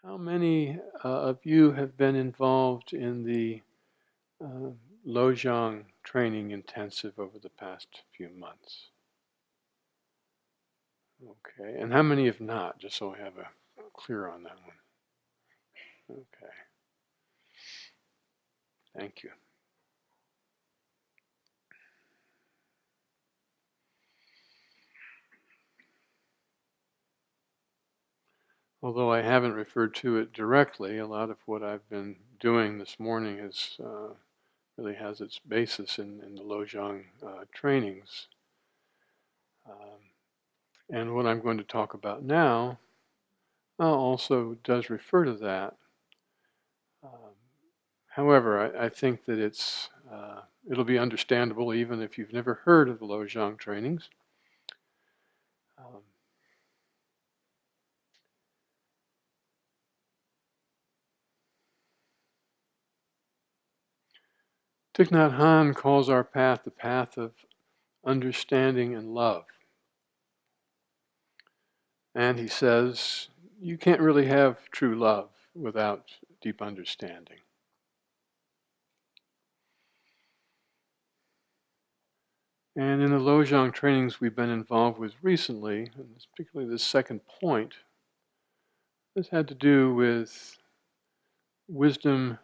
How many of you have been involved in the uh, Lojong training intensive over the past few months? Okay, and how many have not, just so I have a clear on that one? Okay, thank you. Although I haven't referred to it directly, a lot of what I've been doing this morning really has its basis in the Lojong trainings. And what I'm going to talk about now also does refer to that. Um, However, I think that it'll be understandable even if you've never heard of the Lojong trainings. Um, Thich Nhat Hanh calls our path the path of understanding and love. And he says, you can't really have true love without deep understanding. And in the Lojong trainings we've been involved with recently, and particularly this second point, this had to do with wisdom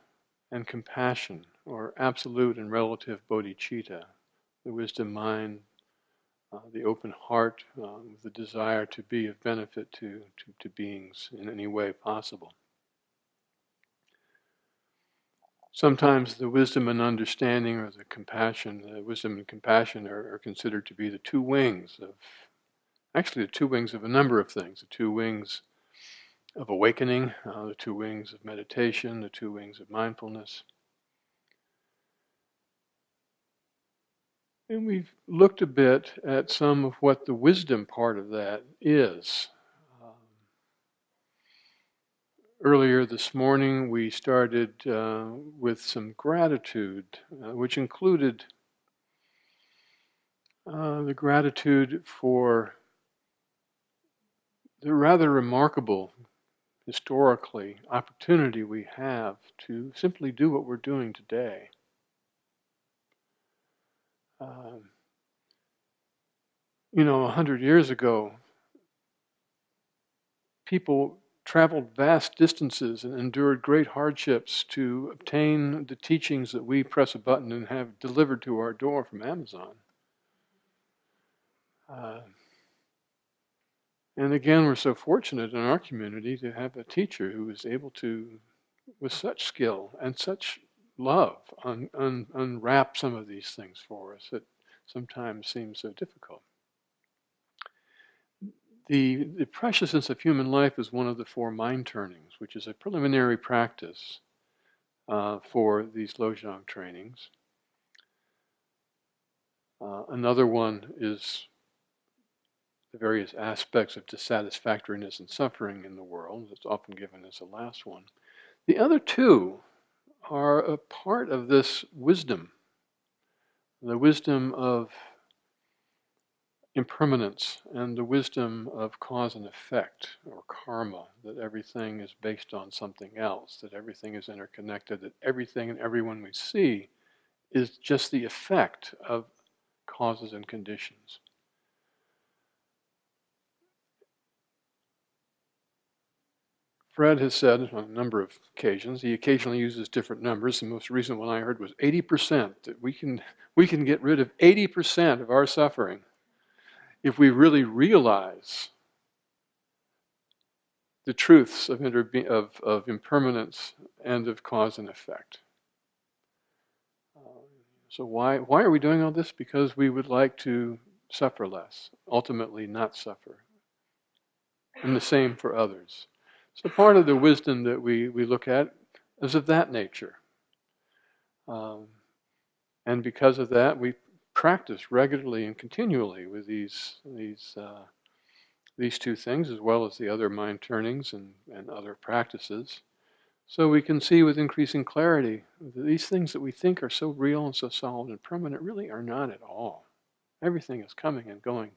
and compassion, or absolute and relative bodhicitta, the wisdom mind, the open heart, with the desire to be of benefit to beings in any way possible. Sometimes the wisdom and understanding, or the wisdom and compassion are considered to be the two wings of a number of things. The two wings of awakening, the two wings of meditation, the two wings of mindfulness. And we've looked a bit at some of what the wisdom part of that is. Earlier this morning, we started with some gratitude, which included the gratitude for the rather remarkable, historically, opportunity we have to simply do what we're doing today. 100 years ago, people traveled vast distances and endured great hardships to obtain the teachings that we press a button and have delivered to our door from Amazon. And again, we're so fortunate in our community to have a teacher who is able to, with such skill and such love, unwrap some of these things for us that sometimes seem so difficult. The preciousness of human life is one of the four mind turnings, which is a preliminary practice for these Lojong trainings. Another one is the various aspects of dissatisfactoriness and suffering in the world. It's often given as the last one. The other two are a part of this wisdom, the wisdom of impermanence and the wisdom of cause and effect, or karma, that everything is based on something else, that everything is interconnected, that everything and everyone we see is just the effect of causes and conditions. Fred has said on a number of occasions, he occasionally uses different numbers. The most recent one I heard was 80%, that we can get rid of 80% of our suffering if we really realize the truths of impermanence and of cause and effect. So why are we doing all this? Because we would like to suffer less, ultimately not suffer. And the same for others. So part of the wisdom that we look at is of that nature. And because of that, we practice regularly and continually with these two things, as well as the other mind turnings and other practices. So we can see with increasing clarity that these things that we think are so real and so solid and permanent really are not at all. Everything is coming and going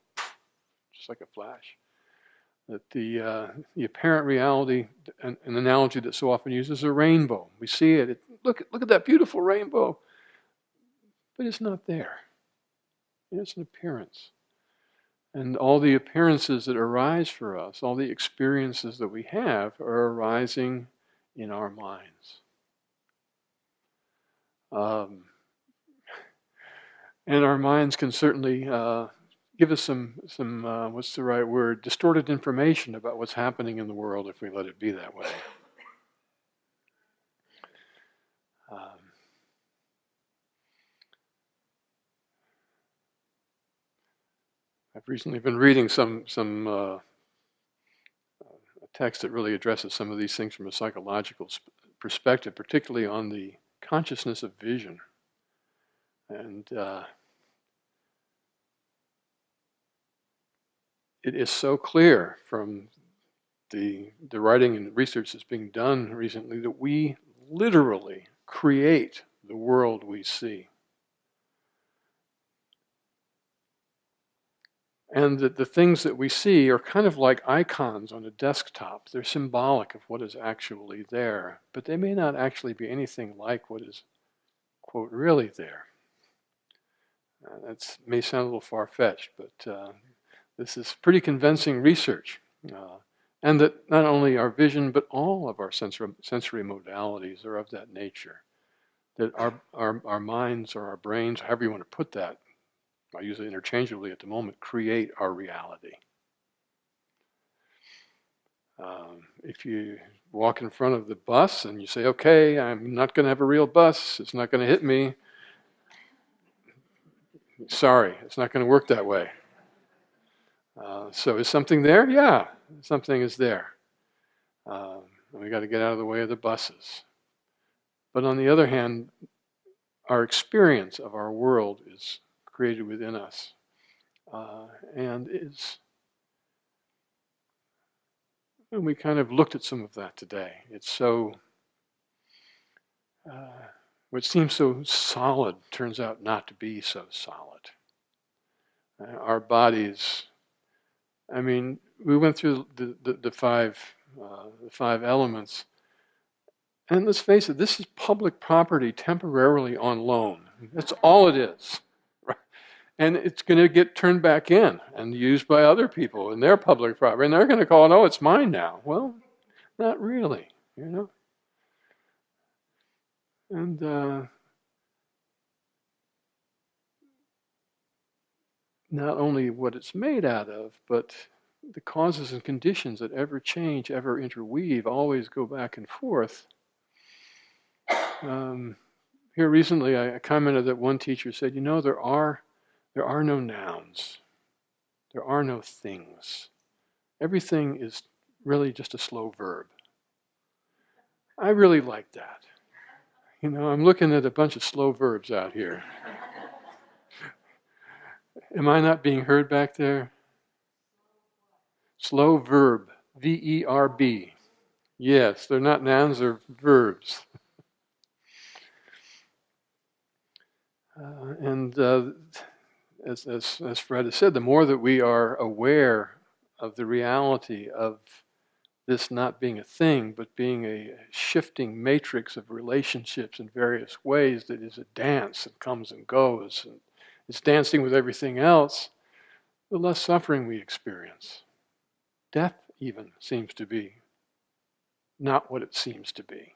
just like a flash. That the apparent reality, an analogy that's so often used, is a rainbow. We see it. Look at that beautiful rainbow, but it's not there. It's an appearance. And all the appearances that arise for us, all the experiences that we have, are arising in our minds. And our minds can certainly give us some what's the right word, distorted information about what's happening in the world if we let it be that way. I've recently been reading some a text that really addresses some of these things from a psychological perspective, particularly on the consciousness of vision. And it is so clear from the writing and research that's being done recently that we literally create the world we see. And that the things that we see are kind of like icons on a desktop. They're symbolic of what is actually there, but they may not actually be anything like what is, quote, really there. That may sound a little far-fetched, but this is pretty convincing research. And that not only our vision, but all of our sensory modalities are of that nature. That our minds or our brains, however you want to put that, I use it interchangeably at the moment, create our reality. If you walk in front of the bus and you say, okay, I'm not going to have a real bus, it's not going to hit me, sorry, it's not going to work that way. So is something there? Yeah, something is there. We got to get out of the way of the buses. But on the other hand, our experience of our world is created within us, and we kind of looked at some of that today. It's so, what seems so solid turns out not to be so solid. Our bodies, I mean, we went through the five elements, and let's face it, this is public property temporarily on loan. That's all it is. And it's going to get turned back in and used by other people in their public property. And they're going to call it, oh, it's mine now. Well, not really, you know. And not only what it's made out of, but the causes and conditions that ever change, ever interweave, always go back and forth. Here recently, I commented that one teacher said, you know, there are no nouns. There are no things. Everything is really just a slow verb. I really like that. You know, I'm looking at a bunch of slow verbs out here. Am I not being heard back there? Slow verb, V-E-R-B. Yes, they're not nouns, they're verbs. As Fred has said, the more that we are aware of the reality of this not being a thing, but being a shifting matrix of relationships in various ways that is a dance that comes and goes, and it's dancing with everything else, the less suffering we experience. Death even seems to be not what it seems to be.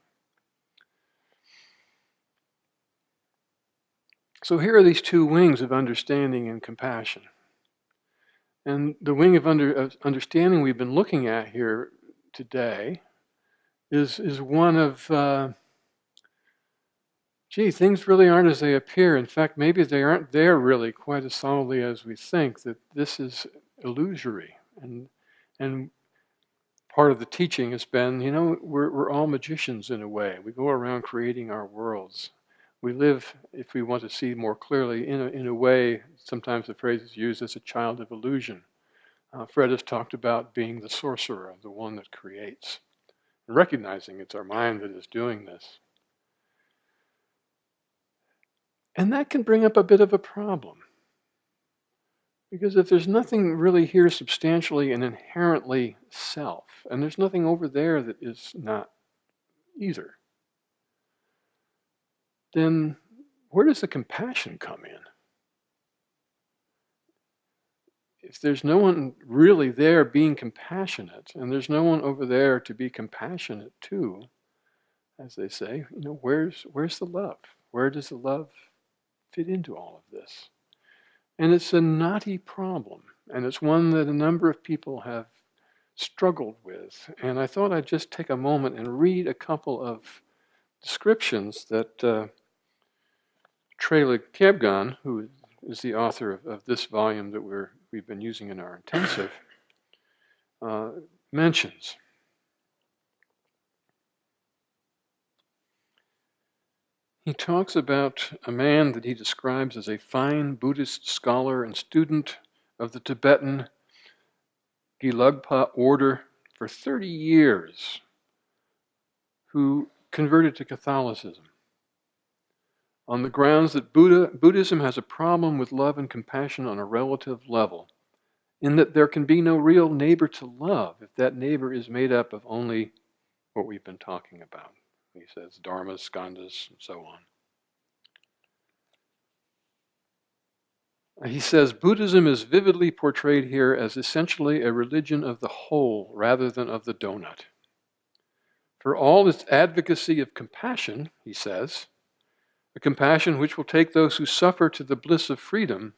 So here are these two wings of understanding and compassion. And the wing of understanding we've been looking at here today is one of, things really aren't as they appear. In fact, maybe they aren't there really quite as solidly as we think, that this is illusory. And part of the teaching has been, you know, we're all magicians in a way. We go around creating our worlds. We live, if we want to see more clearly, in a way, sometimes the phrase is used as a child of illusion. Fred has talked about being the sorcerer, the one that creates, and recognizing it's our mind that is doing this. And that can bring up a bit of a problem. Because if there's nothing really here substantially and inherently self, and there's nothing over there that is not either, then where does the compassion come in? If there's no one really there being compassionate, and there's no one over there to be compassionate to, as they say, where's the love? Where does the love fit into all of this? And it's a knotty problem, and it's one that a number of people have struggled with. And I thought I'd just take a moment and read a couple of descriptions that Trey Kabgan, who is the author of this volume that we've been using in our intensive, mentions. He talks about a man that he describes as a fine Buddhist scholar and student of the Tibetan Gelugpa order for 30 years, who converted to Catholicism on the grounds that Buddhism has a problem with love and compassion on a relative level, in that there can be no real neighbor to love if that neighbor is made up of only what we've been talking about. He says dharmas, skandhas, and so on. He says Buddhism is vividly portrayed here as essentially a religion of the whole rather than of the donut. For all its advocacy of compassion, he says, a compassion which will take those who suffer to the bliss of freedom,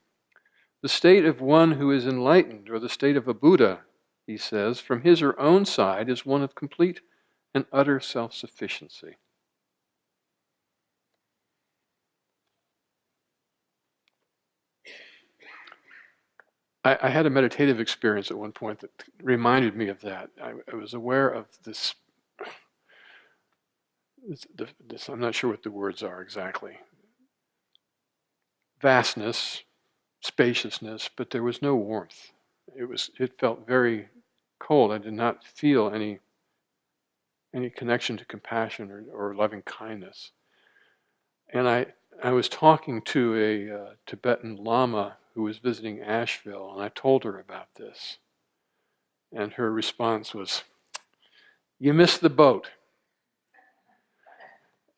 the state of one who is enlightened, or the state of a Buddha, he says, from his or own side is one of complete and utter self-sufficiency. I had a meditative experience at one point that reminded me of that. I was aware of this, I'm not sure what the words are exactly. Vastness, spaciousness, but there was no warmth. It felt very cold. I did not feel any connection to compassion or loving kindness. And I was talking to a Tibetan Lama who was visiting Asheville, and I told her about this. And her response was, "You missed the boat."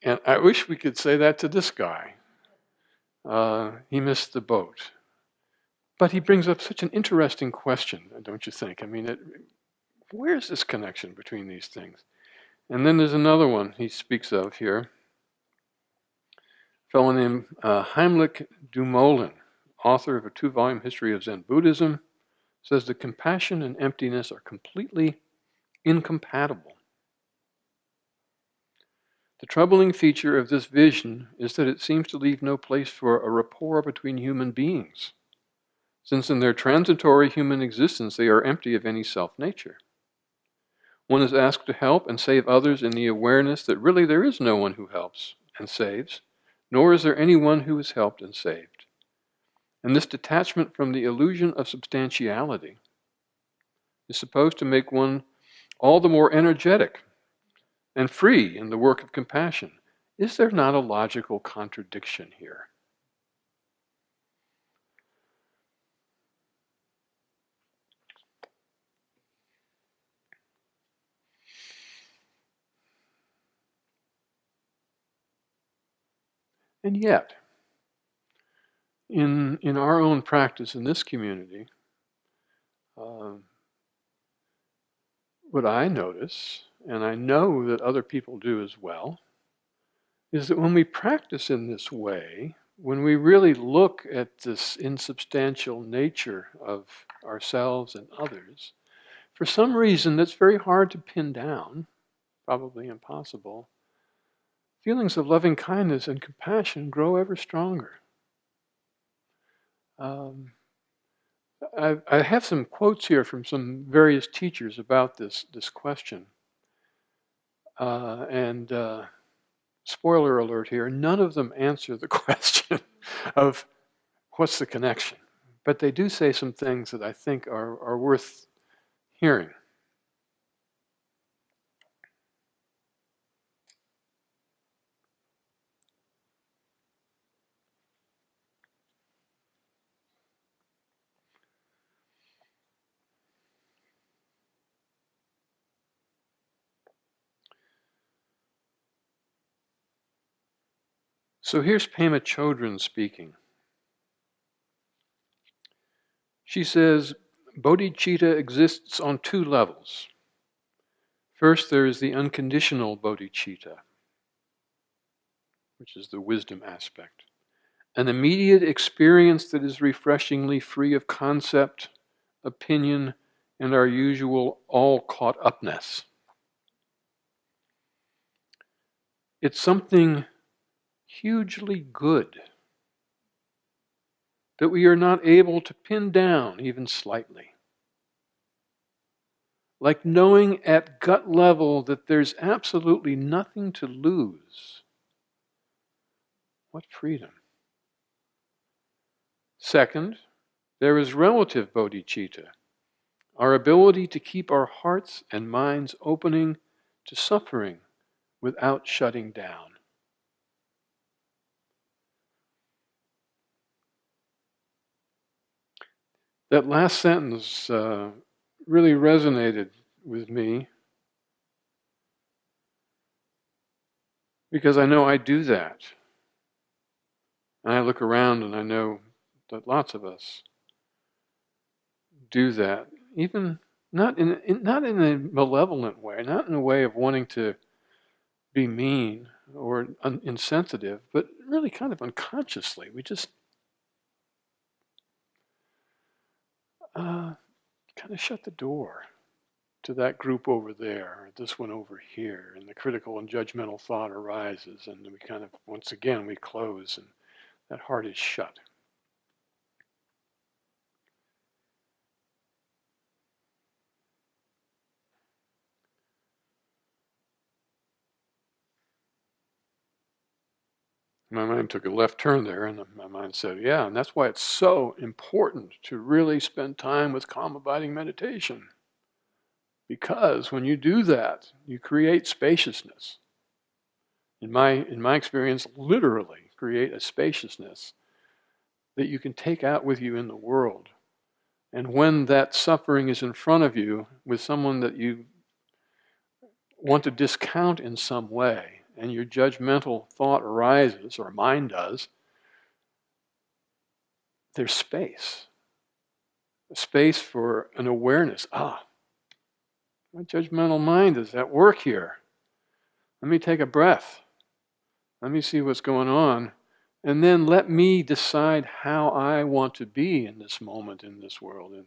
And I wish we could say that to this guy. He missed the boat. But he brings up such an interesting question, don't you think? I mean, where's this connection between these things? And then there's another one he speaks of here. A fellow named Heimlich Dumoulin, author of a 2-volume history of Zen Buddhism, says that compassion and emptiness are completely incompatible. The troubling feature of this vision is that it seems to leave no place for a rapport between human beings, since in their transitory human existence they are empty of any self-nature. One is asked to help and save others in the awareness that really there is no one who helps and saves, nor is there anyone who is helped and saved. And this detachment from the illusion of substantiality is supposed to make one all the more energetic and free in the work of compassion. Is there not a logical contradiction here? And yet, in our own practice in this community, what I notice, and I know that other people do as well, is that when we practice in this way, when we really look at this insubstantial nature of ourselves and others, for some reason that's very hard to pin down, probably impossible, feelings of loving kindness and compassion grow ever stronger. I have some quotes here from some various teachers about this question. Spoiler alert here, none of them answer the question of what's the connection. But they do say some things that I think are worth hearing. So here's Pema Chodron speaking. She says, bodhicitta exists on two levels. First, there is the unconditional bodhicitta, which is the wisdom aspect. An immediate experience that is refreshingly free of concept, opinion, and our usual all-caught-upness. It's something hugely good that we are not able to pin down even slightly. Like knowing at gut level that there's absolutely nothing to lose. What freedom. Second, there is relative bodhicitta, our ability to keep our hearts and minds opening to suffering without shutting down. That last sentence really resonated with me because I know I do that. And I look around and I know that lots of us do that, even not in a malevolent way, not in a way of wanting to be mean or insensitive, but really kind of unconsciously. We just kind of shut the door to that group over there, or this one over here, and the critical and judgmental thought arises, and we kind of, once again, we close, and that heart is shut. My mind took a left turn there, and my mind said, yeah, and that's why it's so important to really spend time with calm abiding meditation. Because when you do that, you create spaciousness. In my experience, literally create a spaciousness that you can take out with you in the world. And when that suffering is in front of you with someone that you want to discount in some way, and your judgmental thought arises, or mind does, there's space. A space for an awareness. My judgmental mind is at work here. Let me take a breath. Let me see what's going on. And then let me decide how I want to be in this moment, in this world. And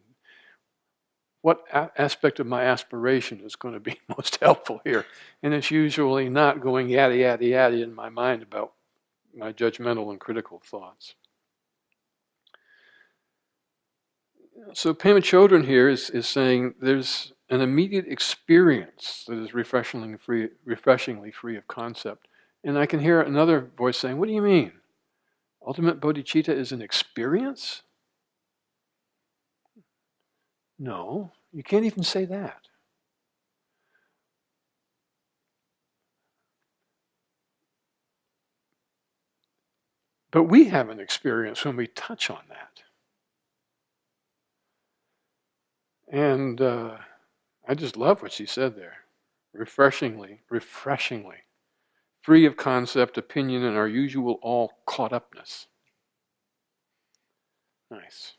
what aspect of my aspiration is going to be most helpful here. And it's usually not going yada, yada, yada in my mind about my judgmental and critical thoughts. So Pema Chodron here is saying there's an immediate experience that is refreshingly free of concept. And I can hear another voice saying, what do you mean? Ultimate bodhicitta is an experience? No, you can't even say that. But we have an experience when we touch on that. And I just love what she said there. Refreshingly, free of concept, opinion, and our usual all-caught-upness. Nice.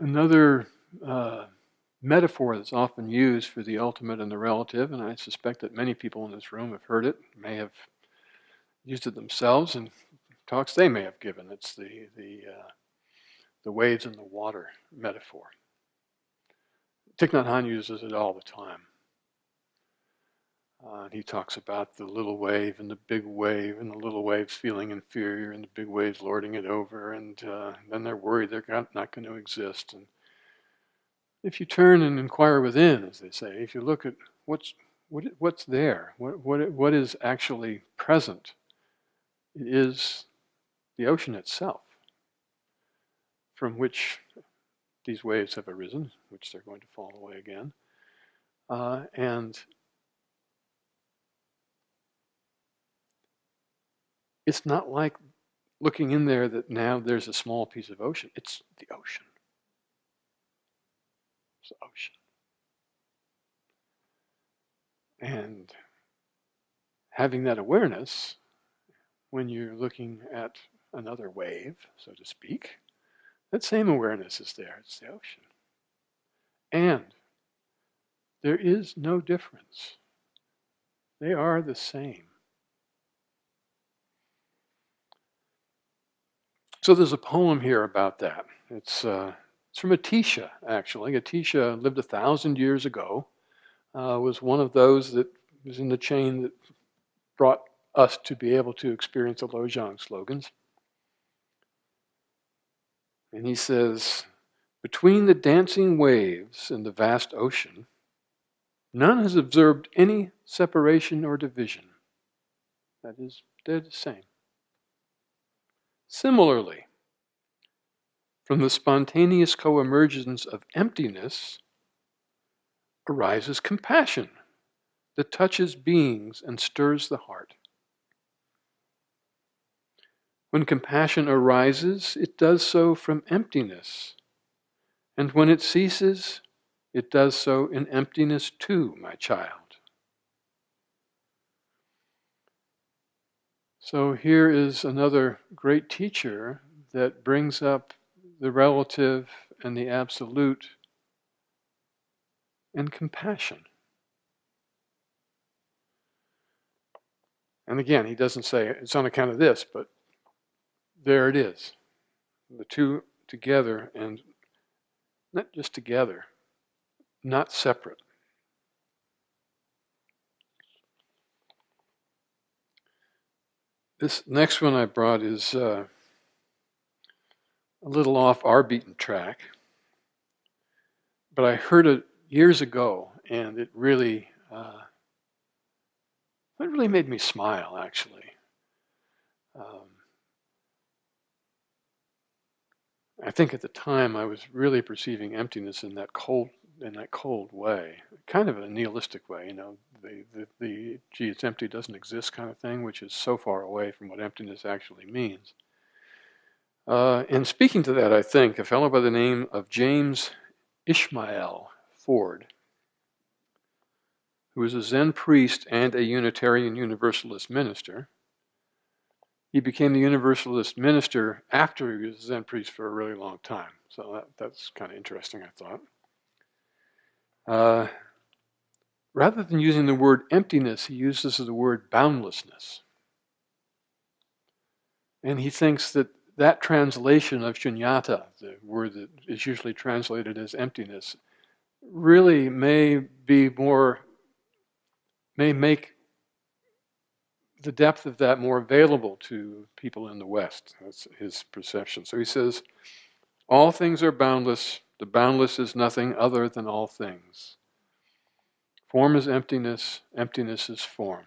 Another metaphor that's often used for the ultimate and the relative, and I suspect that many people in this room have heard it, may have used it themselves in talks they may have given. It's the waves in the water metaphor. Thich Nhat Hanh uses it all the time. He talks about the little wave and the big wave, and the little waves feeling inferior, and the big waves lording it over, and then they're worried they're not going to exist. And if you turn and inquire within, as they say, if you look at what's there, what is actually present, it is the ocean itself, from which these waves have arisen, which they're going to fall away again, and it's not like looking in there that now there's a small piece of ocean. It's the ocean. It's the ocean. And having that awareness when you're looking at another wave, so to speak, that same awareness is there. It's the ocean. And there is no difference. They are the same. So there's a poem here about that. It's from Atisha, actually. Atisha lived 1,000 years ago, was one of those that was in the chain that brought us to be able to experience the Lojong slogans. And he says, between the dancing waves and the vast ocean, none has observed any separation or division. That is, they're the same. Similarly, from the spontaneous co-emergence of emptiness arises compassion that touches beings and stirs the heart. When compassion arises, it does so from emptiness. And when it ceases, it does so in emptiness too, my child. So here is another great teacher that brings up the relative and the absolute and compassion. And again, he doesn't say it's on account of this, but there it is. The two together, and not just together, not separate. This next one I brought is a little off our beaten track, but I heard it years ago, and it really made me smile, actually. I think at the time I was really perceiving emptiness in that cold way, kind of a nihilistic way, the gee, it's empty, doesn't exist kind of thing, which is so far away from what emptiness actually means. And speaking to that, I think a fellow by the name of James Ishmael Ford, who was a Zen priest and a Unitarian Universalist minister. He became the Universalist minister after he was a Zen priest for a really long time. So that's kind of interesting, I thought. Rather than using the word emptiness, he uses the word boundlessness. And he thinks that translation of shunyata, the word that is usually translated as emptiness, really may make the depth of that more available to people in the West. That's his perception. So he says, all things are boundless. The boundless is nothing other than all things. Form is emptiness. Emptiness is form.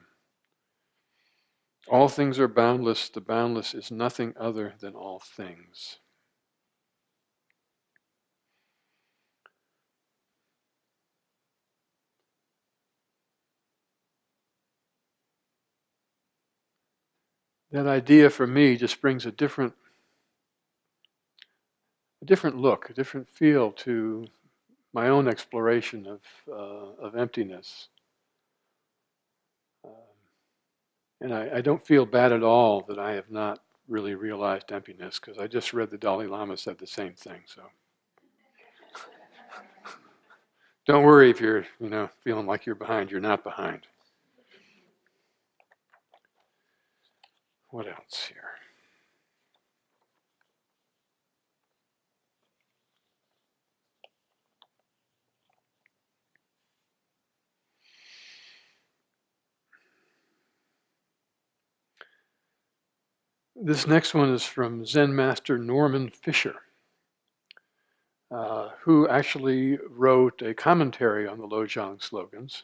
All things are boundless. The boundless is nothing other than all things. That idea for me just brings a different look, a different feel to my own exploration of emptiness. And I don't feel bad at all that I have not really realized emptiness, because I just read the Dalai Lama said the same thing. So don't worry if you're feeling like you're behind. You're not behind. What else here? This next one is from Zen Master Norman Fisher, who actually wrote a commentary on the Lojong slogans.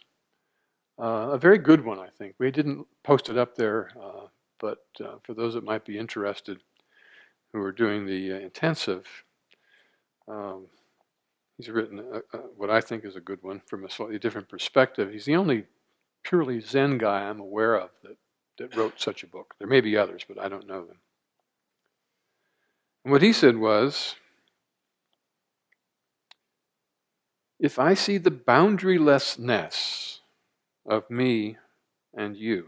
A very good one, I think. We didn't post it up there, but for those that might be interested who are doing the intensive, he's written what I think is a good one from a slightly different perspective. He's the only purely Zen guy I'm aware of that wrote such a book. There may be others, but I don't know them. And what he said was, if I see the boundarylessness of me and you.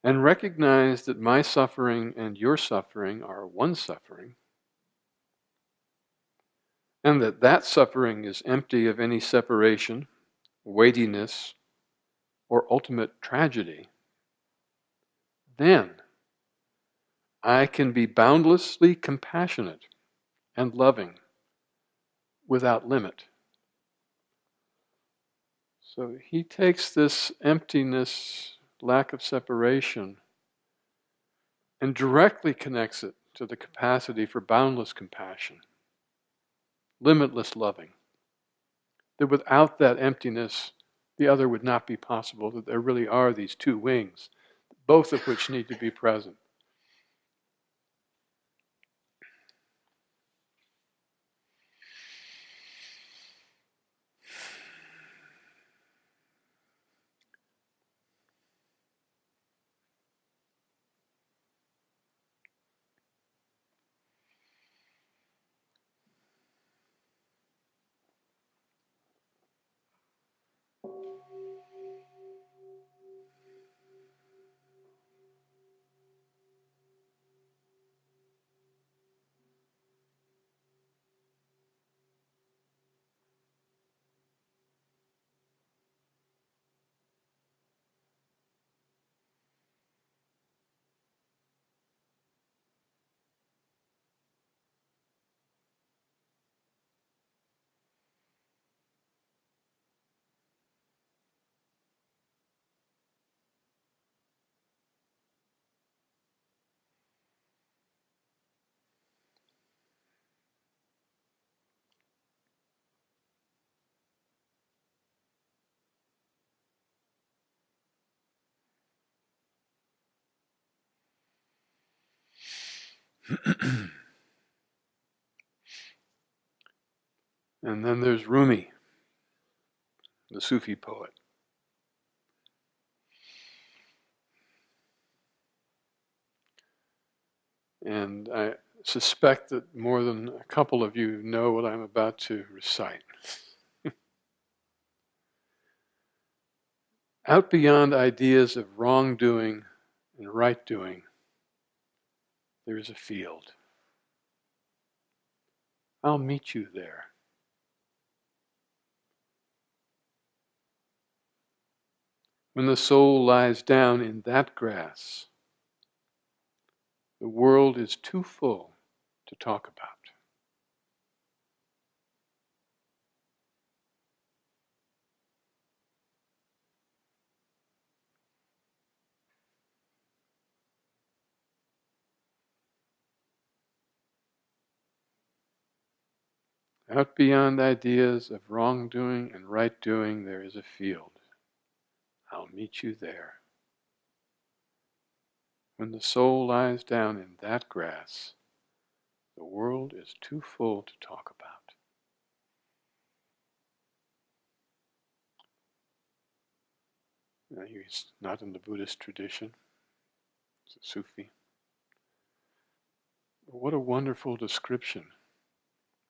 And recognize that my suffering and your suffering are one suffering, and that that suffering is empty of any separation, weightiness, or ultimate tragedy, then I can be boundlessly compassionate and loving without limit. So he takes this emptiness, lack of separation, and directly connects it to the capacity for boundless compassion, limitless loving. That without that emptiness, the other would not be possible, that there really are these two wings, both of which need to be present. And then there's Rumi, the Sufi poet. And I suspect that more than a couple of you know what I'm about to recite. Out beyond ideas of wrongdoing and right doing, there is a field. I'll meet you there. When the soul lies down in that grass, the world is too full to talk about. Out beyond ideas of wrongdoing and right doing, there is a field. I'll meet you there. When the soul lies down in that grass, the world is too full to talk about. Now, he's not in the Buddhist tradition, he's a Sufi. But what a wonderful description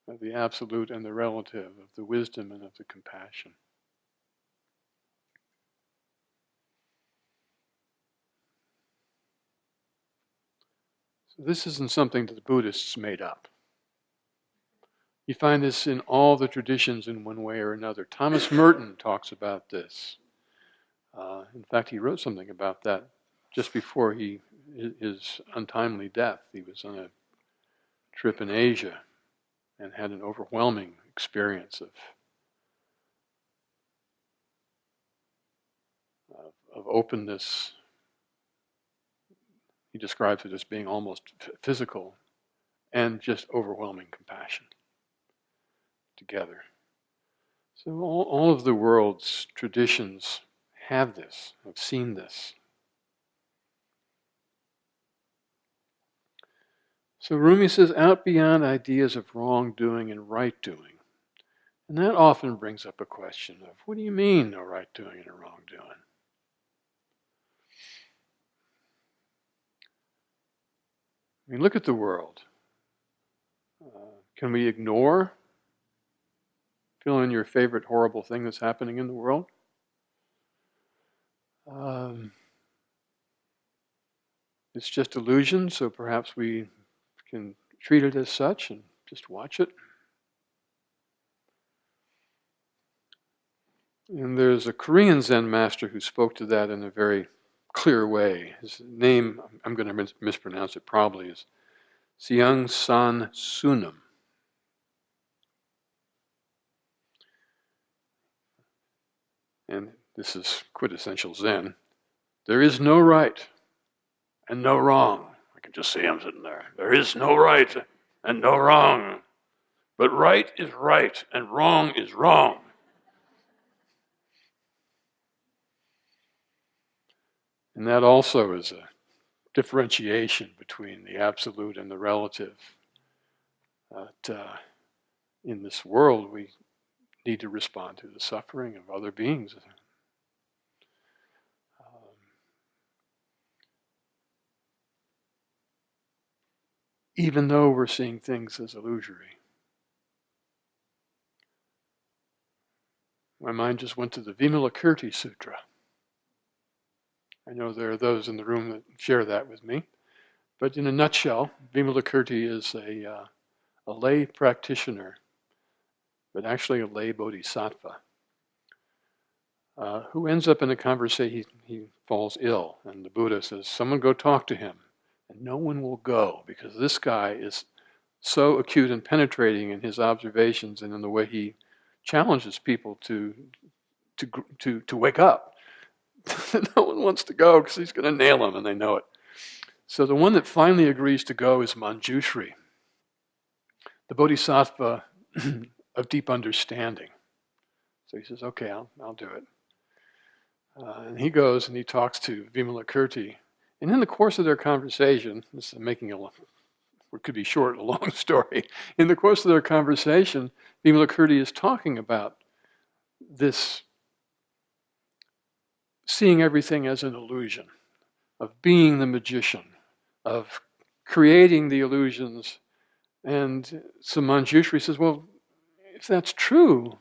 of the absolute and the relative, of the wisdom and of the compassion. So this isn't something that the Buddhists made up. You find this in all the traditions in one way or another. Thomas Merton talks about this. In fact, he wrote something about that just before his untimely death. He was on a trip in Asia and had an overwhelming experience of openness. He describes it as being almost physical and just overwhelming compassion together. So all of the world's traditions have this, have seen this. So Rumi says, out beyond ideas of wrongdoing and right doing. And that often brings up a question of, what do you mean, a right doing and a wrongdoing? I mean, look at the world. Can we ignore Fill in your favorite horrible thing that's happening in the world. It's just illusion, so perhaps we can treat it as such and just watch it. And there's a Korean Zen master who spoke to that in a very clear way. His name, I'm going to mispronounce it probably, is Seung San Sunam. And this is quintessential Zen. There is no right and no wrong. I can just see him sitting there. There is no right and no wrong. But right is right and wrong is wrong. And that also is a differentiation between the absolute and the relative. In this world, we need to respond to the suffering of other beings. Even though we're seeing things as illusory. My mind just went to the Vimalakirti Sutra. I know there are those in the room that share that with me. But in a nutshell, Vimalakirti is a lay practitioner, but actually a lay bodhisattva, who ends up in a conversation. He falls ill, and the Buddha says, someone go talk to him. And no one will go, because this guy is so acute and penetrating in his observations and in the way he challenges people to wake up. No one wants to go because he's going to nail them, and they know it. So the one that finally agrees to go is Manjushri, the bodhisattva of deep understanding. So he says, okay, I'll do it. And he goes and he talks to Vimalakirti. And in the course of their conversation, this is making what could be short, a long story. In the course of their conversation, Vimalakirti is talking about this seeing everything as an illusion, of being the magician, of creating the illusions. And so Manjushri says, well, if that's true,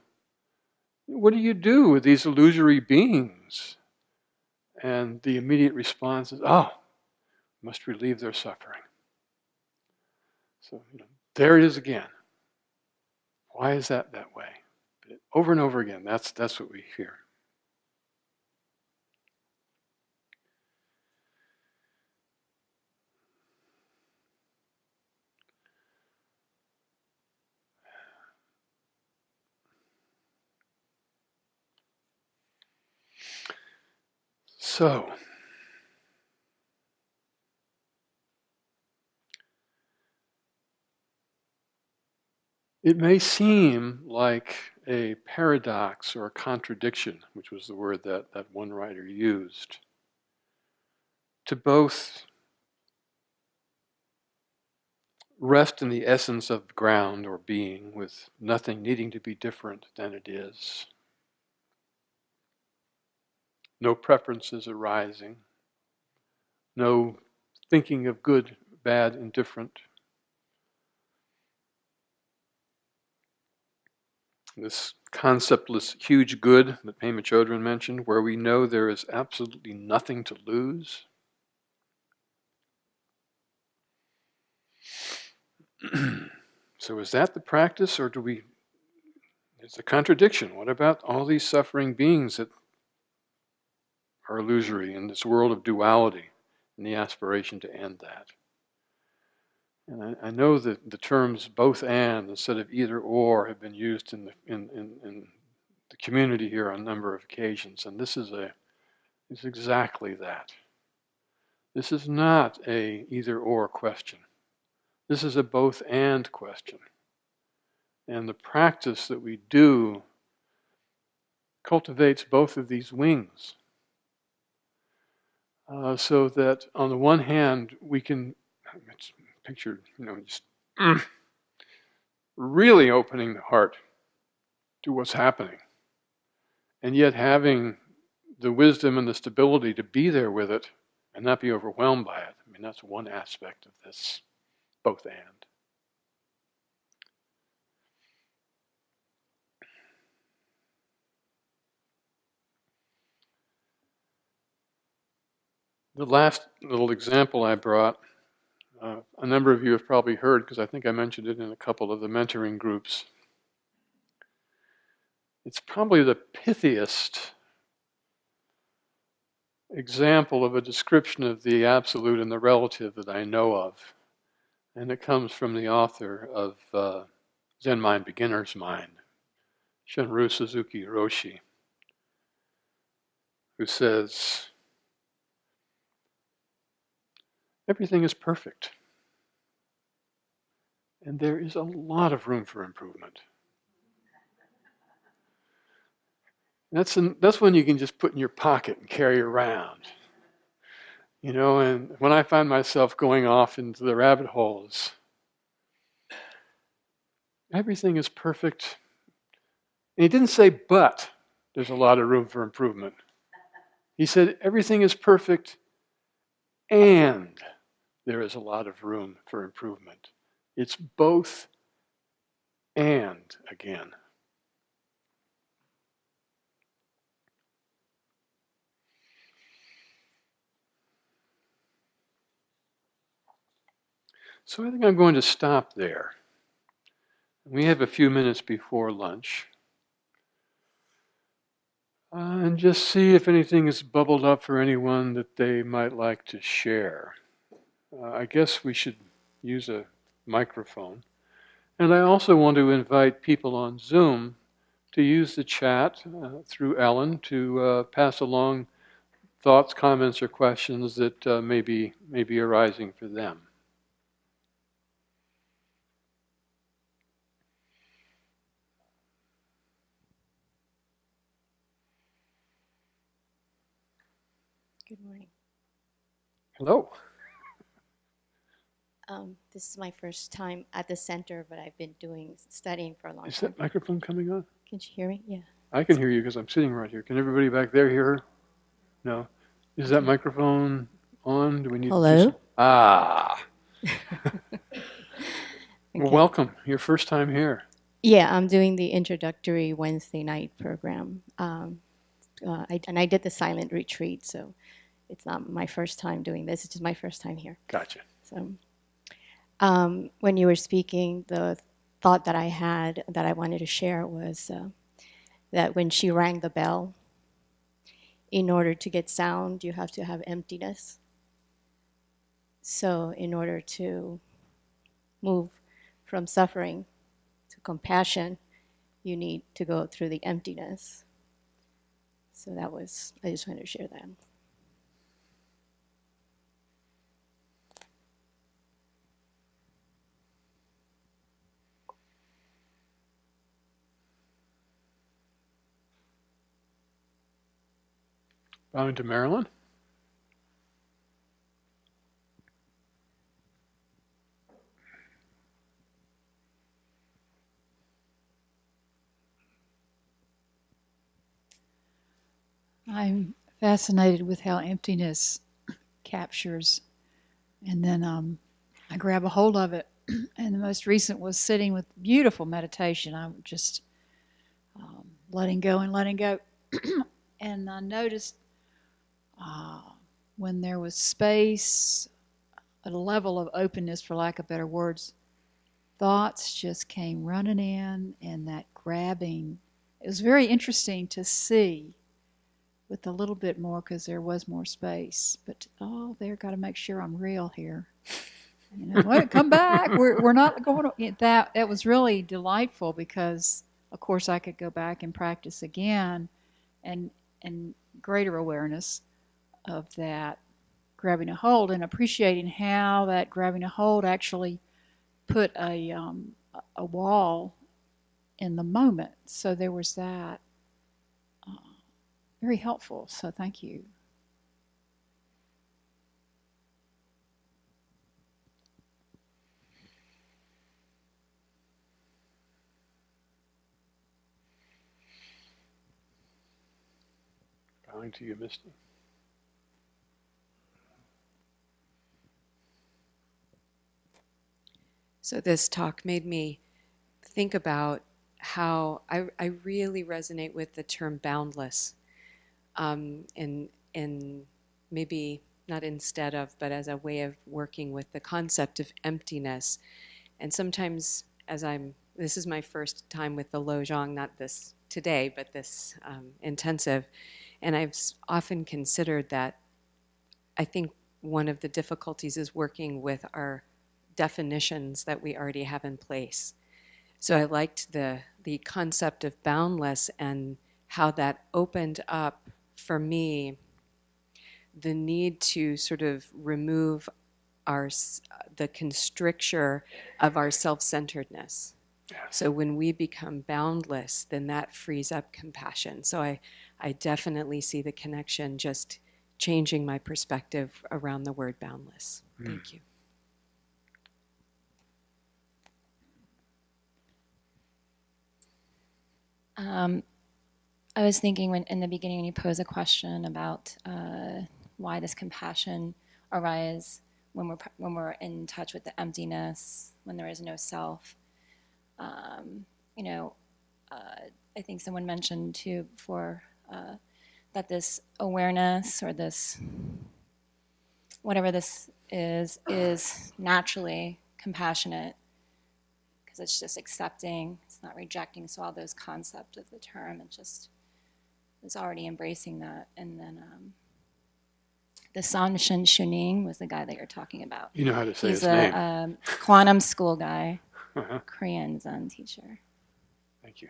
what do you do with these illusory beings? And the immediate response is, must relieve their suffering. So there it is again. Why is that way? But over and over again, that's what we hear. So, it may seem like a paradox or a contradiction, which was the word that one writer used, to both rest in the essence of ground or being with nothing needing to be different than it is. No preferences arising, no thinking of good, bad, indifferent. This conceptless huge good that Pema Chodron mentioned, where we know there is absolutely nothing to lose. So is that the practice, or it's a contradiction? What about all these suffering beings that are illusory in this world of duality and the aspiration to end that? And I know that the terms both and instead of either or have been used in the community here on a number of occasions, and this is exactly that. This is not a either or question. This is a both and question. And the practice that we do cultivates both of these wings. So that on the one hand, we can, it's pictured, just really opening the heart to what's happening. And yet having the wisdom and the stability to be there with it and not be overwhelmed by it. I mean, that's one aspect of this both and. The last little example I brought, a number of you have probably heard because I think I mentioned it in a couple of the mentoring groups. It's probably the pithiest example of a description of the absolute and the relative that I know of. And it comes from the author of Zen Mind, Beginner's Mind, Shunryu Suzuki Roshi, who says, everything is perfect. And there is a lot of room for improvement. That's one you can just put in your pocket and carry around. You know, and when I find myself going off into the rabbit holes, everything is perfect. And he didn't say, but there's a lot of room for improvement. He said, everything is perfect and there is a lot of room for improvement. It's both and again. So I think I'm going to stop there. We have a few minutes before lunch. And just see if anything has bubbled up for anyone that they might like to share. I guess we should use a microphone. And I also want to invite people on Zoom to use the chat through Ellen to pass along thoughts, comments, or questions that may be arising for them. Good morning. Hello. This is my first time at the center, but I've been studying for a long Is time. that microphone coming on? Can you hear me? Yeah. I can hear you because I'm sitting right here. Can everybody back there hear her? No. Is that microphone on? Do we need to do Hello? some? Ah. Well, Okay. welcome. Your first time here. Yeah, I'm doing the introductory Wednesday night program. I did the silent retreat, so it's not my first time doing this. It's just my first time here. Gotcha. So when you were speaking, the thought that I had that I wanted to share was that when she rang the bell, in order to get sound, you have to have emptiness. So in order to move from suffering to compassion, you need to go through the emptiness. So I just wanted to share that. Bowing to Marilyn. I'm fascinated with how emptiness captures, and then I grab a hold of it. And the most recent was sitting with beautiful meditation. I'm just letting go and letting go. And I noticed when there was space, a level of openness, for lack of better words, thoughts just came running in, and that grabbing. It was very interesting to see with a little bit more because there was more space. But they've got to make sure I'm real here. You know, wait, come back. We're not going to, that was really delightful because of course I could go back and practice again and greater awareness of that grabbing a hold and appreciating how that grabbing a hold actually put a wall in the moment. So there was that. Very helpful. So thank you. Bowing to you, Misty. So this talk made me think about how I really resonate with the term boundless, and maybe not instead of, but as a way of working with the concept of emptiness. And sometimes, this is my first time with the Lojong, not this today, but this intensive, and I've often considered that I think one of the difficulties is working with our definitions that we already have in place. So I liked the concept of boundless and how that opened up for me the need to sort of remove the constricture of our self-centeredness. So when we become boundless, then that frees up compassion. So I definitely see the connection, just changing my perspective around the word boundless. Thank you. I was thinking when in the beginning when you posed a question about why does compassion arise when we're in touch with the emptiness, when there is no self. You know, I think someone mentioned too before that this awareness or this whatever this is naturally compassionate because it's just accepting, it's not rejecting. So all those concepts of the term, it just is already embracing that. And then the San Shin Shuning was the guy that you're talking about. You know how to say He's his name. a quantum school guy, Korean Zen teacher. Thank you.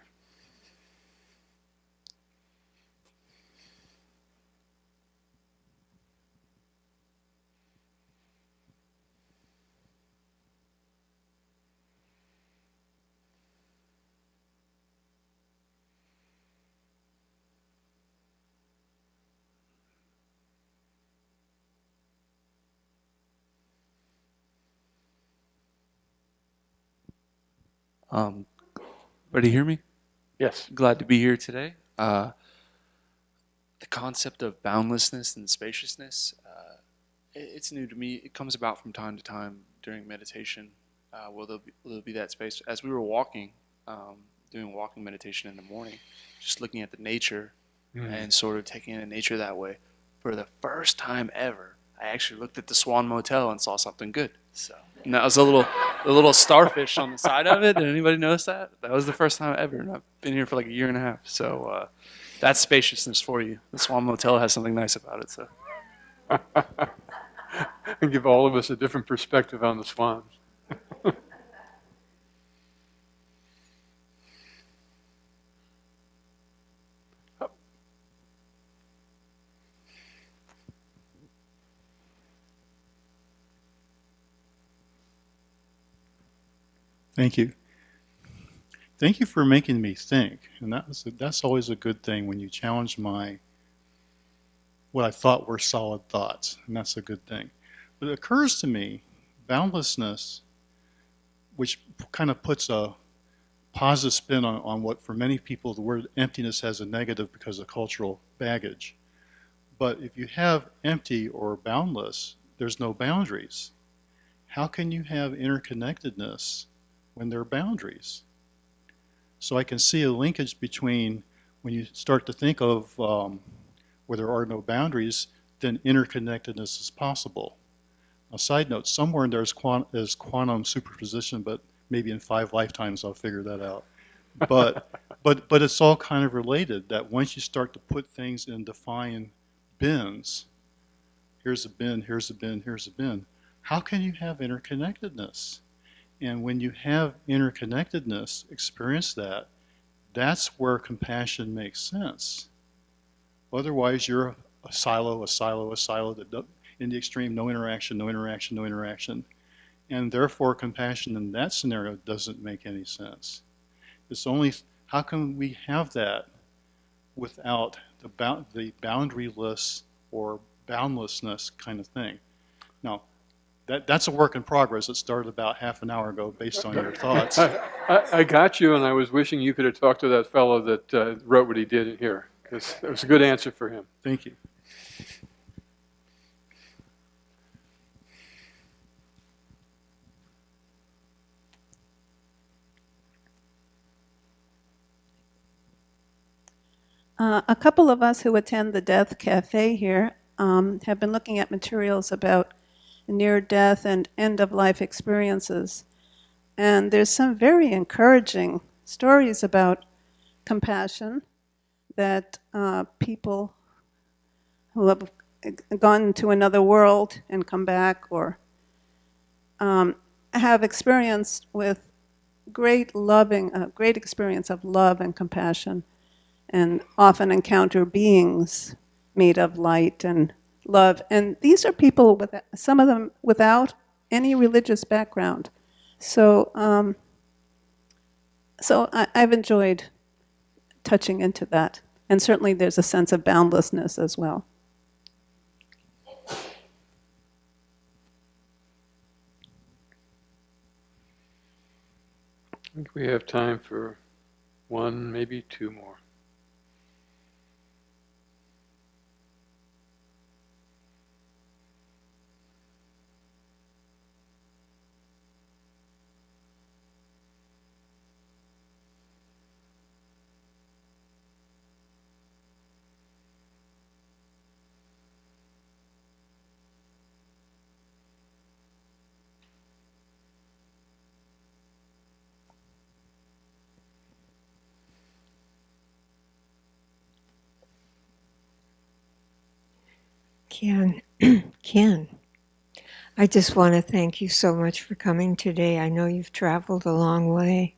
Ready to hear me? Yes. Glad to be here today. The concept of boundlessness and spaciousness, it's new to me. It comes about from time to time during meditation. Will there be that space? As we were walking, doing walking meditation in the morning, just looking at the nature and sort of taking in nature that way. For the first time ever, I actually looked at the Swan Motel and saw something good. So, and that was a little starfish on the side of it. Did anybody notice that? That was the first time ever, and I've been here for like a year and a half. So that's spaciousness for you. The Swan Motel has something nice about it. So, And give all of us a different perspective on the swans. Thank you. Thank you for making me think. And that's always a good thing when you challenge what I thought were solid thoughts. And that's a good thing. But it occurs to me, boundlessness, which kind of puts a positive spin on what for many people the word emptiness has a negative because of cultural baggage. But if you have empty or boundless, there's no boundaries. How can you have interconnectedness when there are boundaries? So I can see a linkage between when you start to think of where there are no boundaries, then interconnectedness is possible. A side note, somewhere there's quantum superposition, but maybe in 5 lifetimes I'll figure that out. But it's all kind of related, that once you start to put things in defined bins, here's a bin, here's a bin, here's a bin, how can you have interconnectedness? And when you have interconnectedness, experience that, that's where compassion makes sense. Otherwise, you're a silo that in the extreme, no interaction, no interaction, no interaction. And therefore, compassion in that scenario doesn't make any sense. It's only, how can we have that without the boundaryless or boundlessness kind of thing? Now, that's a work in progress. It started about half an hour ago based on your thoughts. I got you, and I was wishing you could have talked to that fellow that wrote what he did in here, because it was a good answer for him. Thank you. A couple of us who attend the Death Cafe here have been looking at materials about near-death and end-of-life experiences. And there's some very encouraging stories about compassion that people who have gone to another world and come back, or have experienced with great experience of love and compassion, and often encounter beings made of light and love. And these are people, some of them without any religious background. So, I've enjoyed touching into that. And certainly there's a sense of boundlessness as well. I think we have time for one, maybe two more. Ken, I just want to thank you so much for coming today. I know you've traveled a long way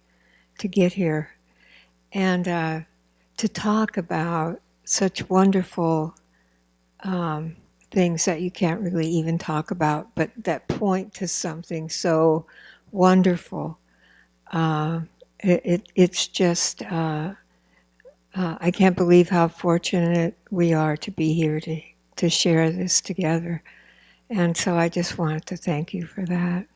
to get here, and to talk about such wonderful things that you can't really even talk about, but that point to something so wonderful. It's just, I can't believe how fortunate we are to be here to share this together. And so I just wanted to thank you for that.